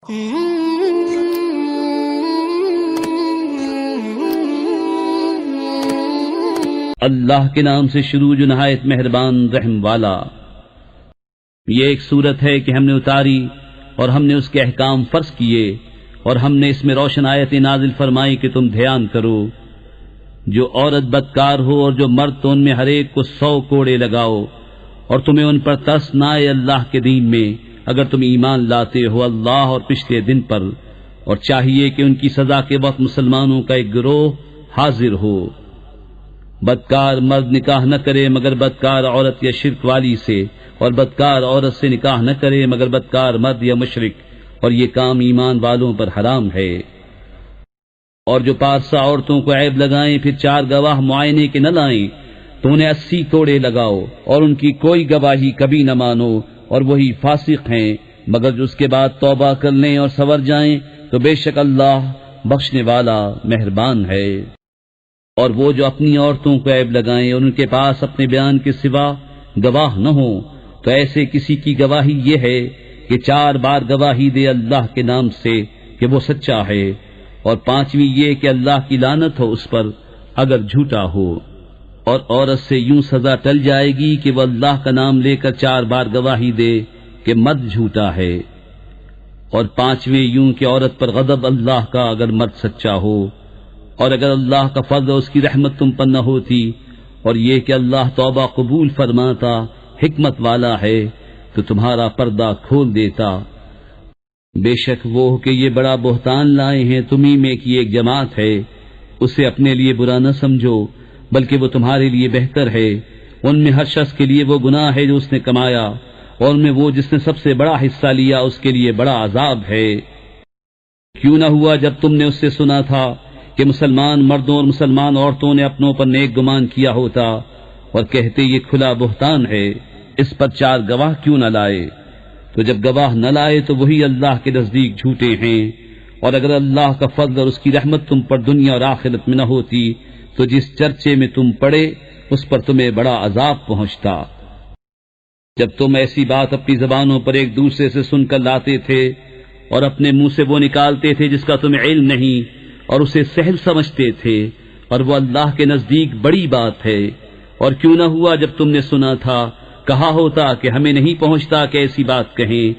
اللہ کے نام سے شروع جو نہایت مہربان رحم والا۔ یہ ایک صورت ہے کہ ہم نے اتاری اور ہم نے اس کے احکام فرض کیے اور ہم نے اس میں روشن آیتیں نازل فرمائی کہ تم دھیان کرو۔ جو عورت بدکار ہو اور جو مرد تو ان میں ہر ایک کو 100 کوڑے لگاؤ، اور تمہیں ان پر ترس نہ آئے اللہ کے دین میں اگر تم ایمان لاتے ہو اللہ اور پچھلے دن پر، اور چاہیے کہ ان کی سزا کے وقت مسلمانوں کا ایک گروہ حاضر ہو۔ بدکار مرد نکاح نہ کرے مگر بدکار عورت یا شرک والی سے، اور بدکار عورت سے نکاح نہ کرے مگر بدکار مرد یا مشرک، اور یہ کام ایمان والوں پر حرام ہے۔ اور جو پارسا عورتوں کو عیب لگائیں پھر 4 گواہ معائنے کے نہ لائیں تو انہیں 80 کوڑے لگاؤ، اور ان کی کوئی گواہی کبھی نہ مانو، اور وہی فاسق ہیں، مگر جو اس کے بعد توبہ کر لیں اور سنور جائیں تو بے شک اللہ بخشنے والا مہربان ہے۔ اور وہ جو اپنی عورتوں کو عیب لگائیں اور ان کے پاس اپنے بیان کے سوا گواہ نہ ہوں تو ایسے کسی کی گواہی یہ ہے کہ 4 بار گواہی دے اللہ کے نام سے کہ وہ سچا ہے، اور 5ویں یہ کہ اللہ کی لعنت ہو اس پر اگر جھوٹا ہو۔ اور عورت سے یوں سزا ٹل جائے گی کہ وہ اللہ کا نام لے کر 4 بار گواہی دے کہ مرد جھوٹا ہے، اور 5ویں یوں کہ عورت پر غضب اللہ کا اگر مرد سچا ہو۔ اور اگر اللہ کا فضل اور اس کی رحمت تم پر نہ ہوتی، اور یہ کہ اللہ توبہ قبول فرماتا حکمت والا ہے، تو تمہارا پردہ کھول دیتا۔ بے شک وہ کہ یہ بڑا بہتان لائے ہیں تمہیں میں کی ایک جماعت ہے، اسے اپنے لیے برا نہ سمجھو بلکہ وہ تمہارے لیے بہتر ہے۔ ان میں ہر شخص کے لیے وہ گناہ ہے جو اس نے کمایا، اور ان میں وہ جس نے سب سے بڑا حصہ لیا اس کے لیے بڑا عذاب ہے۔ کیوں نہ ہوا جب تم نے اس سے سنا تھا کہ مسلمان مردوں اور مسلمان عورتوں نے اپنوں پر نیک گمان کیا ہوتا، اور کہتے یہ کھلا بہتان ہے، اس پر 4 گواہ کیوں نہ لائے؟ تو جب گواہ نہ لائے تو وہی اللہ کے نزدیک جھوٹے ہیں۔ اور اگر اللہ کا فضل اور اس کی رحمت تم پر دنیا اور آخرت میں نہ ہوتی تو جس چرچے میں تم پڑے اس پر تمہیں بڑا عذاب پہنچتا۔ جب تم ایسی بات اپنی زبانوں پر ایک دوسرے سے سن کر لاتے تھے اور اپنے منہ سے وہ نکالتے تھے جس کا تمہیں علم نہیں، اور اسے سہل سمجھتے تھے، اور وہ اللہ کے نزدیک بڑی بات ہے۔ اور کیوں نہ ہوا جب تم نے سنا تھا، کہا ہوتا کہ ہمیں نہیں پہنچتا کہ ایسی بات کہیں،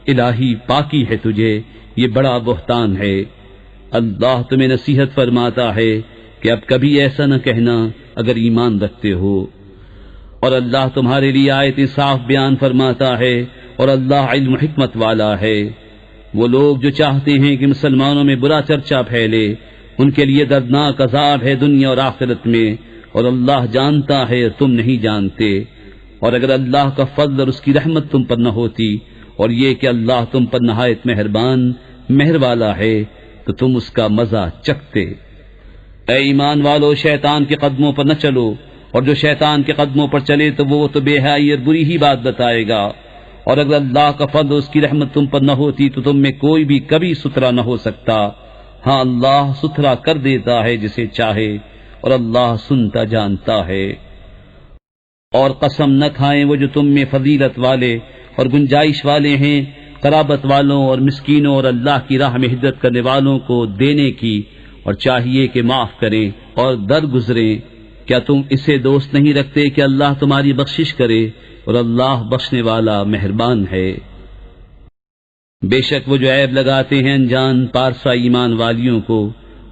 الہی پاکی ہے تجھے، یہ بڑا بہتان ہے۔ اللہ تمہیں نصیحت فرماتا ہے کہ اب کبھی ایسا نہ کہنا اگر ایمان رکھتے ہو۔ اور اللہ تمہارے لیے آیتیں صاف بیان فرماتا ہے، اور اللہ علم و حکمت والا ہے۔ وہ لوگ جو چاہتے ہیں کہ مسلمانوں میں برا چرچا پھیلے ان کے لیے دردناک عذاب ہے دنیا اور آخرت میں، اور اللہ جانتا ہے تم نہیں جانتے۔ اور اگر اللہ کا فضل اور اس کی رحمت تم پر نہ ہوتی، اور یہ کہ اللہ تم پر نہایت مہربان مہر والا ہے، تو تم اس کا مزہ چکھتے۔ اے ایمان والو، شیطان کے قدموں پر نہ چلو، اور جو شیطان کے قدموں پر چلے تو وہ تو بے حیائی اور بری ہی بات بتائے گا۔ اور اگر اللہ کا فضل اور اس کی رحمت تم پر نہ ہوتی تو تم میں کوئی بھی کبھی ستھرا نہ ہو سکتا۔ ہاں اللہ ستھرا کر دیتا ہے جسے چاہے، اور اللہ سنتا جانتا ہے۔ اور قسم نہ کھائیں وہ جو تم میں فضیلت والے اور گنجائش والے ہیں، قرابت والوں اور مسکینوں اور اللہ کی راہ میں ہجرت کرنے والوں کو دینے کی، اور چاہیے کہ معاف کریں اور درگزریں۔ کیا تم اسے دوست نہیں رکھتے کہ اللہ تمہاری بخشش کرے، اور اللہ بخشنے والا مہربان ہے۔ بے شک وہ جو عیب لگاتے ہیں انجان پارسا ایمان والیوں کو،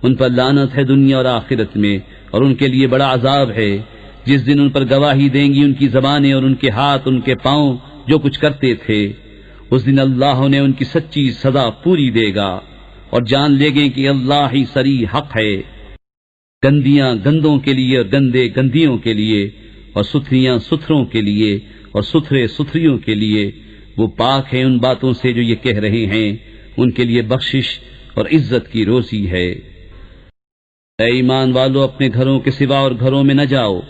ان پر لعنت ہے دنیا اور آخرت میں، اور ان کے لیے بڑا عذاب ہے۔ جس دن ان پر گواہی دیں گی ان کی زبانیں اور ان کے ہاتھ، ان کے پاؤں جو کچھ کرتے تھے، اس دن اللہ انہیں ان کی سچی سزا پوری دے گا، اور جان لے گے کہ اللہ ہی صریح حق ہے۔ گندیاں گندوں کے لیے اور گندے گندیوں کے لیے، اور ستھریاں ستھروں کے لیے اور ستھرے ستھریوں کے لیے، وہ پاک ہیں ان باتوں سے جو یہ کہہ رہے ہیں، ان کے لیے بخشش اور عزت کی روزی ہے۔ اے ایمان والو، اپنے گھروں کے سوا اور گھروں میں نہ جاؤ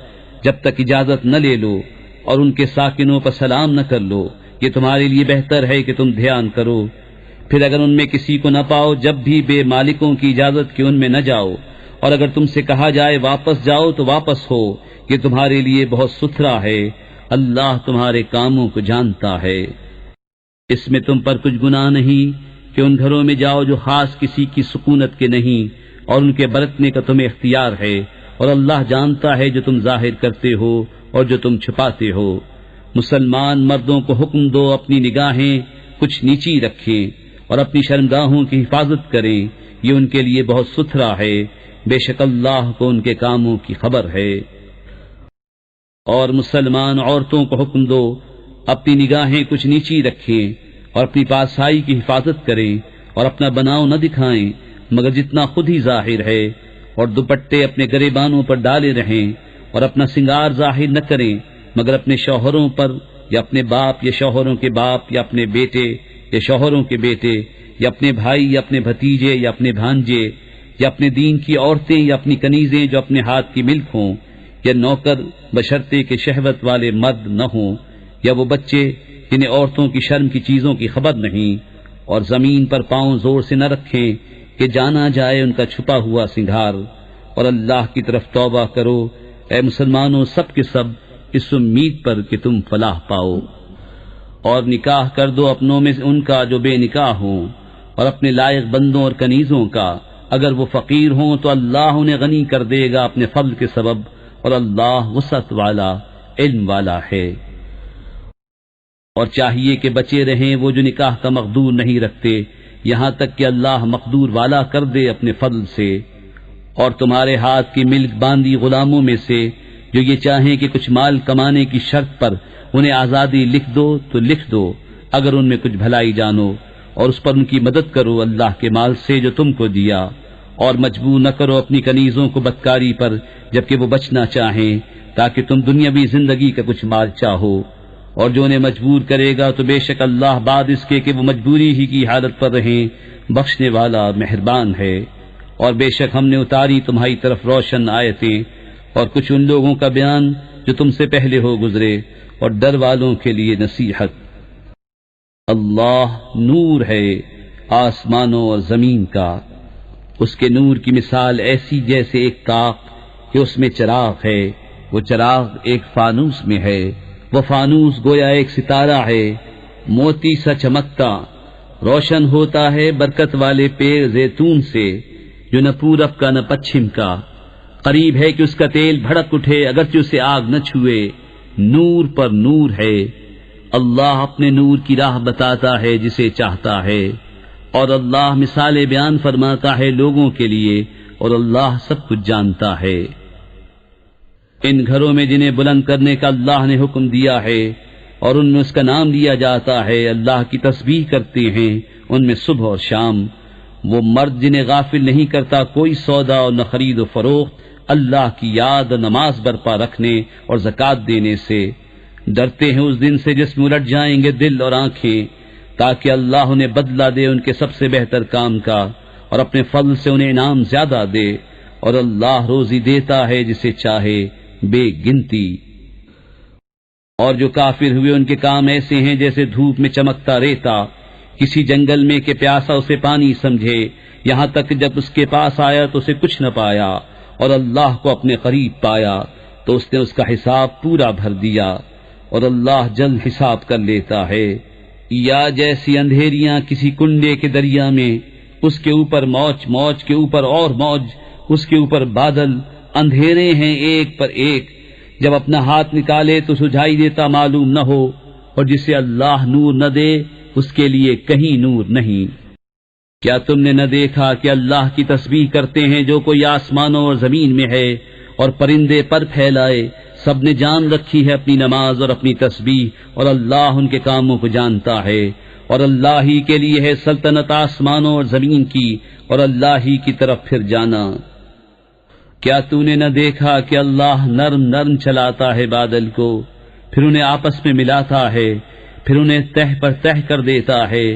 جب تک اجازت نہ لے لو، اور ان کے ساکنوں پر سلام نہ کر لو، یہ تمہارے لیے بہتر ہے کہ تم دھیان کرو۔ پھر اگر ان میں کسی کو نہ پاؤ جب بھی بے مالکوں کی اجازت کے ان میں نہ جاؤ، اور اگر تم سے کہا جائے واپس جاؤ تو واپس ہو، یہ تمہارے لیے بہت ستھرا ہے، اللہ تمہارے کاموں کو جانتا ہے۔ اس میں تم پر کچھ گناہ نہیں کہ ان گھروں میں جاؤ جو خاص کسی کی سکونت کے نہیں، اور ان کے برتنے کا تمہیں اختیار ہے، اور اللہ جانتا ہے جو تم ظاہر کرتے ہو اور جو تم چھپاتے ہو۔ مسلمان مردوں کو حکم دو اپنی نگاہیں کچھ نیچی رکھیں اور اپنی شرمگاہوں کی حفاظت کریں، یہ ان کے لیے بہت ستھرا ہے، بے شک اللہ کو ان کے کاموں کی خبر ہے۔ اور مسلمان عورتوں کو حکم دو اپنی نگاہیں کچھ نیچی رکھیں اور اپنی پاسائی کی حفاظت کریں اور اپنا بناؤ نہ دکھائیں مگر جتنا خود ہی ظاہر ہے، اور دوپٹے اپنے گریبانوں پر ڈالے رہیں، اور اپنا سنگار ظاہر نہ کریں مگر اپنے شوہروں پر یا اپنے باپ یا شوہروں کے باپ یا اپنے بیٹے یا شوہروں کے بیٹے یا اپنے بھائی یا اپنے بھتیجے یا اپنے بھانجے یا اپنے دین کی عورتیں یا اپنی کنیزیں جو اپنے ہاتھ کی ملک ہوں، یا نوکر بشرطے کے شہوت والے مرد نہ ہوں، یا وہ بچے جنہیں عورتوں کی شرم کی چیزوں کی خبر نہیں، اور زمین پر پاؤں زور سے نہ رکھیں کہ جانا جائے ان کا چھپا ہوا سنگھار، اور اللہ کی طرف توبہ کرو اے مسلمانوں سب کے سب، اس امید پر کہ تم فلاح پاؤ۔ اور نکاح کر دو اپنوں میں ان کا جو بے نکاح ہوں، اور اپنے لائق بندوں اور کنیزوں کا، اگر وہ فقیر ہوں تو اللہ انہیں غنی کر دے گا اپنے فضل کے سبب، اور اللہ وسعت والا علم والا ہے۔ اور چاہیے کہ بچے رہیں وہ جو نکاح کا مقدور نہیں رکھتے، یہاں تک کہ اللہ مقدور والا کر دے اپنے فضل سے۔ اور تمہارے ہاتھ کی ملک باندھی غلاموں میں سے جو یہ چاہیں کہ کچھ مال کمانے کی شرط پر انہیں آزادی لکھ دو تو لکھ دو، اگر ان میں کچھ بھلائی جانو، اور اس پر ان کی مدد کرو اللہ کے مال سے جو تم کو دیا، اور مجبور نہ کرو اپنی کنیزوں کو بدکاری پر جبکہ وہ بچنا چاہیں، تاکہ تم دنیاوی زندگی کا کچھ مال چاہو۔ اور جو انہیں مجبور کرے گا تو بے شک اللہ بعد اس کے کہ وہ مجبوری ہی کی حالت پر رہیں بخشنے والا مہربان ہے۔ اور بے شک ہم نے اتاری تمہاری طرف روشن آیتیں اور کچھ ان لوگوں کا بیان جو تم سے پہلے ہو گزرے، اور ڈر والوں کے لیے نصیحت۔ اللہ نور ہے آسمانوں اور زمین کا، اس کے نور کی مثال ایسی جیسے ایک طاق کہ اس میں چراغ ہے، وہ چراغ ایک فانوس میں ہے، وہ فانوس گویا ایک ستارہ ہے موتی سا چمکتا، روشن ہوتا ہے برکت والے پیڑ زیتون سے جو نہ پورب کا نہ پچھم کا، قریب ہے کہ اس کا تیل بھڑک اٹھے اگرچہ اسے آگ نہ چھوئے، نور پر نور ہے۔ اللہ اپنے نور کی راہ بتاتا ہے جسے چاہتا ہے، اور اللہ مثال بیان فرماتا ہے لوگوں کے لیے، اور اللہ سب کچھ جانتا ہے۔ ان گھروں میں جنہیں بلند کرنے کا اللہ نے حکم دیا ہے اور ان میں اس کا نام لیا جاتا ہے، اللہ کی تسبیح کرتے ہیں ان میں صبح اور شام، وہ مرد جنہیں غافل نہیں کرتا کوئی سودا اور نہ خرید و فروخت، اللہ کی یاد اور نماز برپا رکھنے اور زکوٰۃ دینے سے، ڈرتے ہیں اس دن سے جس میں الٹ جائیں گے دل اور آنکھیں، تاکہ اللہ انہیں بدلہ دے ان کے سب سے بہتر کام کا، اور اپنے فضل سے انہیں انعام زیادہ دے، اور اللہ روزی دیتا ہے جسے چاہے بے گنتی۔ اور جو کافر ہوئے ان کے کام ایسے ہیں جیسے دھوپ میں چمکتا ریتا، کسی جنگل میں کہ پیاسا اسے پانی سمجھے، یہاں تک جب اس کے پاس آیا تو اسے کچھ نہ پایا، اور اللہ کو اپنے قریب پایا تو اس نے اس کا حساب پورا بھر دیا، اور اللہ جلد حساب کر لیتا ہے۔ یا جیسی اندھیریاں کسی کنڈے کے دریا میں، اس کے اوپر موج، موج کے اوپر اور موج، اس کے اوپر بادل، اندھیرے ہیں ایک پر ایک، جب اپنا ہاتھ نکالے تو سجھائی دیتا معلوم نہ ہو، اور جسے اللہ نور نہ دے اس کے لیے کہیں نور نہیں۔ کیا تم نے نہ دیکھا کہ اللہ کی تسبیح کرتے ہیں جو کوئی آسمانوں اور زمین میں ہے، اور پرندے پر پھیلائے، سب نے جان رکھی ہے اپنی نماز اور اپنی تسبیح، اور اللہ ان کے کاموں کو جانتا ہے، اور اللہ ہی کے لیے ہے سلطنت آسمانوں اور زمین کی، اور اللہ ہی کی طرف پھر جانا۔ کیا تو نے نہ دیکھا کہ اللہ نرم نرم چلاتا ہے بادل کو، پھر انہیں آپس میں ملاتا ہے، پھر انہیں تہ پر تہ کر دیتا ہے،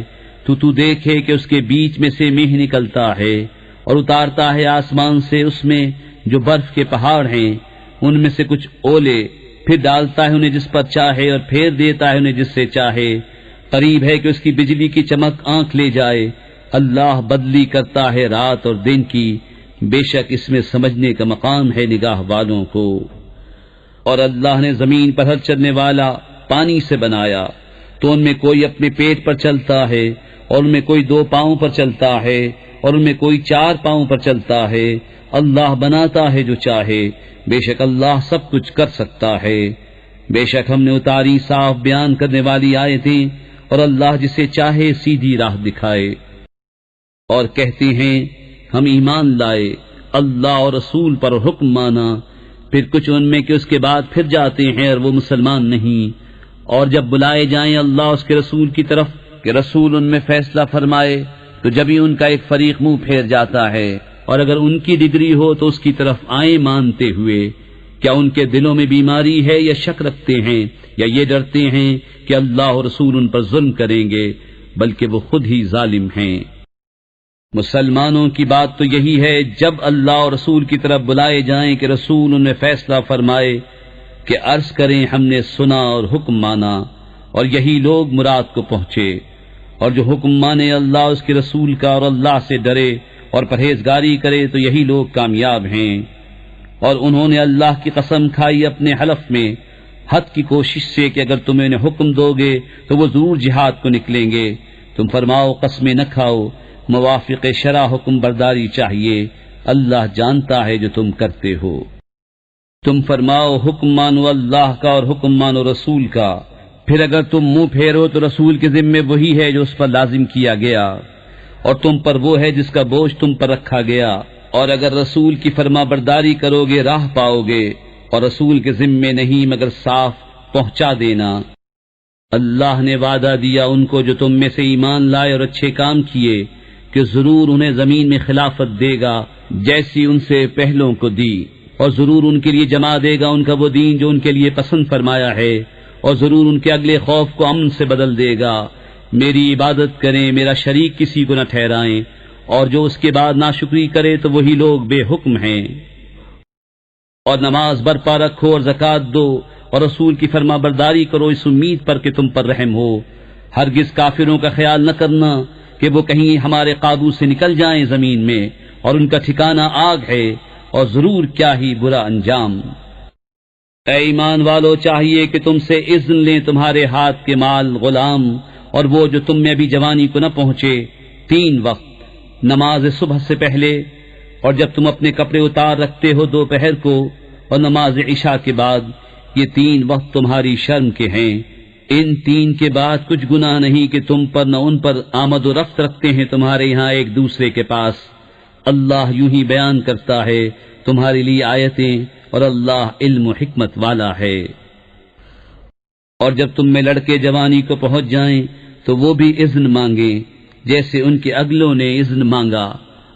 تو دیکھے کہ اس کے بیچ میں سے میہ نکلتا ہے، اور اتارتا ہے آسمان سے اس میں جو برف کے پہاڑ ہیں، ان میں سے کچھ اولے، پھر ڈالتا ہے انہیں جس پر چاہے اور پھیر دیتا ہے انہیں جس سے چاہے، قریب ہے کہ اس کی بجلی کی چمک آنکھ لے جائے، اللہ بدلی کرتا ہے رات اور دن کی، بے شک اس میں سمجھنے کا مقام ہے نگاہ والوں کو۔ اور اللہ نے زمین پر ہر چلنے والا پانی سے بنایا، تو ان میں کوئی اپنے پیٹ پر چلتا ہے اور ان میں کوئی 2 پاؤں پر چلتا ہے اور ان میں کوئی 4 پاؤں پر چلتا ہے، اللہ بناتا ہے جو چاہے، بے شک اللہ سب کچھ کر سکتا ہے۔ بے شک ہم نے اتاری صاف بیان کرنے والی آیتیں، اور اللہ جسے چاہے سیدھی راہ دکھائے۔ اور کہتے ہیں ہم ایمان لائے، اللہ اور رسول پر حکم مانا، پھر کچھ ان میں کہ اس کے بعد پھر جاتے ہیں اور وہ مسلمان نہیں، اور جب بلائے جائیں اللہ اس کے رسول کی طرف کہ رسول ان میں فیصلہ فرمائے، تو جبھی ان کا ایک فریق منہ پھیر جاتا ہے، اور اگر ان کی ڈگری ہو تو اس کی طرف آئیں مانتے ہوئے۔ کیا ان کے دلوں میں بیماری ہے یا شک رکھتے ہیں یا یہ ڈرتے ہیں کہ اللہ اور رسول ان پر ظلم کریں گے، بلکہ وہ خود ہی ظالم ہیں۔ مسلمانوں کی بات تو یہی ہے جب اللہ اور رسول کی طرف بلائے جائیں کہ رسول ان میں فیصلہ فرمائے کہ عرض کریں ہم نے سنا اور حکم مانا، اور یہی لوگ مراد کو پہنچے۔ اور جو حکم مانے اللہ اس کے رسول کا اور اللہ سے ڈرے اور پرہیزگاری کرے تو یہی لوگ کامیاب ہیں۔ اور انہوں نے اللہ کی قسم کھائی اپنے حلف میں حد کی کوشش سے کہ اگر تم انہیں حکم دو گے تو وہ ضرور جہاد کو نکلیں گے۔ تم فرماؤ قسمیں نہ کھاؤ، موافق شرع حکم برداری چاہیے، اللہ جانتا ہے جو تم کرتے ہو۔ تم فرماؤ حکم مانو اللہ کا اور حکم مانو رسول کا، پھر اگر تم منہ پھیرو تو رسول کے ذمے وہی ہے جو اس پر لازم کیا گیا، اور تم پر وہ ہے جس کا بوجھ تم پر رکھا گیا، اور اگر رسول کی فرما برداری کرو گے راہ پاؤ گے، اور رسول کے ذمے نہیں مگر صاف پہنچا دینا۔ اللہ نے وعدہ دیا ان کو جو تم میں سے ایمان لائے اور اچھے کام کیے کہ ضرور انہیں زمین میں خلافت دے گا جیسی ان سے پہلوں کو دی، اور ضرور ان کے لیے جما دے گا ان کا وہ دین جو ان کے لیے پسند فرمایا ہے، اور ضرور ان کے اگلے خوف کو امن سے بدل دے گا۔ میری عبادت کریں، میرا شریک کسی کو نہ ٹھہرائیں، اور جو اس کے بعد ناشکری کرے تو وہی لوگ بے حکم ہیں۔ اور نماز برپا رکھو اور زکوٰۃ دو اور رسول کی فرما برداری کرو اس امید پر کہ تم پر رحم ہو۔ ہرگز کافروں کا خیال نہ کرنا کہ وہ کہیں ہمارے قابو سے نکل جائیں زمین میں، اور ان کا ٹھکانہ آگ ہے، اور ضرور کیا ہی برا انجام۔ اے ایمان والو، چاہیے کہ تم سے اذن لیں تمہارے ہاتھ کے مال غلام اور وہ جو تم میں ابھی جوانی کو نہ پہنچے، 3 وقت، نماز صبح سے پہلے، اور جب تم اپنے کپڑے اتار رکھتے ہو دوپہر کو، اور نماز عشاء کے بعد، یہ 3 وقت تمہاری شرم کے ہیں۔ ان 3 کے بعد کچھ گناہ نہیں کہ تم پر نہ ان پر آمد و رفت رکھتے ہیں تمہارے یہاں ایک دوسرے کے پاس۔ اللہ یوں ہی بیان کرتا ہے تمہارے لیے آیتیں، اور اللہ علم و حکمت والا ہے۔ اور جب تم میں لڑکے جوانی کو پہنچ جائیں تو وہ بھی اذن مانگیں جیسے ان کے اگلوں نے اذن مانگا۔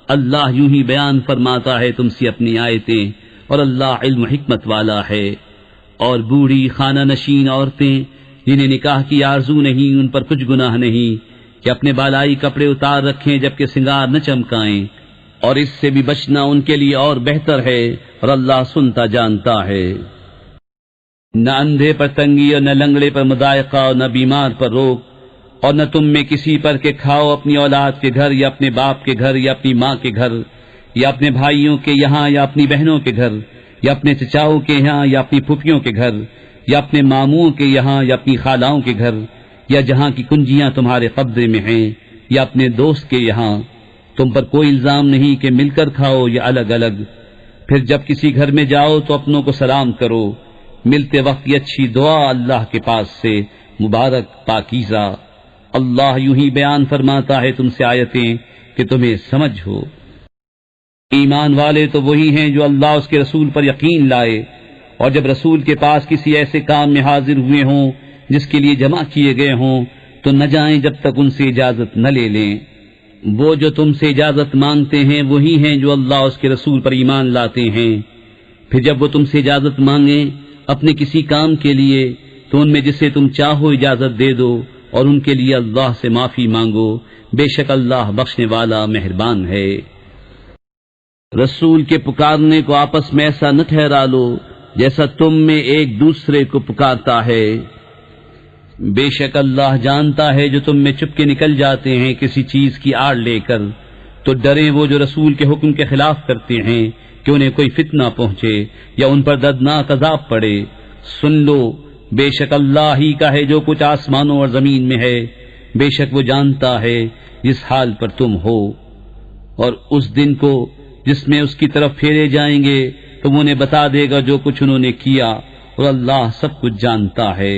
اللہ یوں ہی بیان فرماتا ہے تم سے اپنی آیتیں، اور اللہ علم و حکمت والا ہے۔ اور بوڑھی خانہ نشین عورتیں جنہیں نکاح کی آرزو نہیں، ان پر کچھ گناہ نہیں کہ اپنے بالائی کپڑے اتار رکھیں جبکہ سنگار نہ چمکائیں، اور اس سے بھی بچنا ان کے لیے اور بہتر ہے، اور اللہ سنتا جانتا ہے۔ نہ اندھے پر تنگی اور نہ لنگڑے پر مضائقہ اور نہ بیمار پر روک، اور نہ تم میں کسی پر کہ کھاؤ اپنی اولاد کے گھر یا اپنے باپ کے گھر یا اپنی ماں کے گھر یا اپنے بھائیوں کے یہاں یا اپنی بہنوں کے گھر یا اپنے چچاؤں کے یہاں یا اپنی پھوپھیوں کے گھر یا اپنے ماموں کے یہاں یا اپنی خالاؤں کے گھر یا جہاں کی کنجیاں تمہارے قبضے میں ہیں یا اپنے دوست کے یہاں۔ تم پر کوئی الزام نہیں کہ مل کر کھاؤ یا الگ الگ۔ پھر جب کسی گھر میں جاؤ تو اپنوں کو سلام کرو، ملتے وقت یہ اچھی دعا اللہ کے پاس سے، مبارک پاکیزہ۔ اللہ یوں ہی بیان فرماتا ہے تم سے آیتیں کہ تمہیں سمجھ ہو۔ ایمان والے تو وہی ہیں جو اللہ اس کے رسول پر یقین لائے، اور جب رسول کے پاس کسی ایسے کام میں حاضر ہوئے ہوں جس کے لیے جمع کیے گئے ہوں تو نہ جائیں جب تک ان سے اجازت نہ لے لیں۔ وہ جو تم سے اجازت مانگتے ہیں وہی ہیں جو اللہ اس کے رسول پر ایمان لاتے ہیں۔ پھر جب وہ تم سے اجازت مانگیں اپنے کسی کام کے لیے تو ان میں جسے تم چاہو اجازت دے دو، اور ان کے لیے اللہ سے معافی مانگو، بے شک اللہ بخشنے والا مہربان ہے۔ رسول کے پکارنے کو آپس میں ایسا نہ ٹھہرا لو جیسا تم میں ایک دوسرے کو پکارتا ہے، بے شک اللہ جانتا ہے جو تم میں چپ کے نکل جاتے ہیں کسی چیز کی آڑ لے کر، تو ڈریں وہ جو رسول کے حکم کے خلاف کرتے ہیں کہ انہیں کوئی فتنہ پہنچے یا ان پر دردناک عذاب پڑے۔ سن لو، بے شک اللہ ہی کا ہے جو کچھ آسمانوں اور زمین میں ہے، بے شک وہ جانتا ہے جس حال پر تم ہو، اور اس دن کو جس میں اس کی طرف پھیرے جائیں گے تم انہیں بتا دے گا جو کچھ انہوں نے کیا، اور اللہ سب کچھ جانتا ہے۔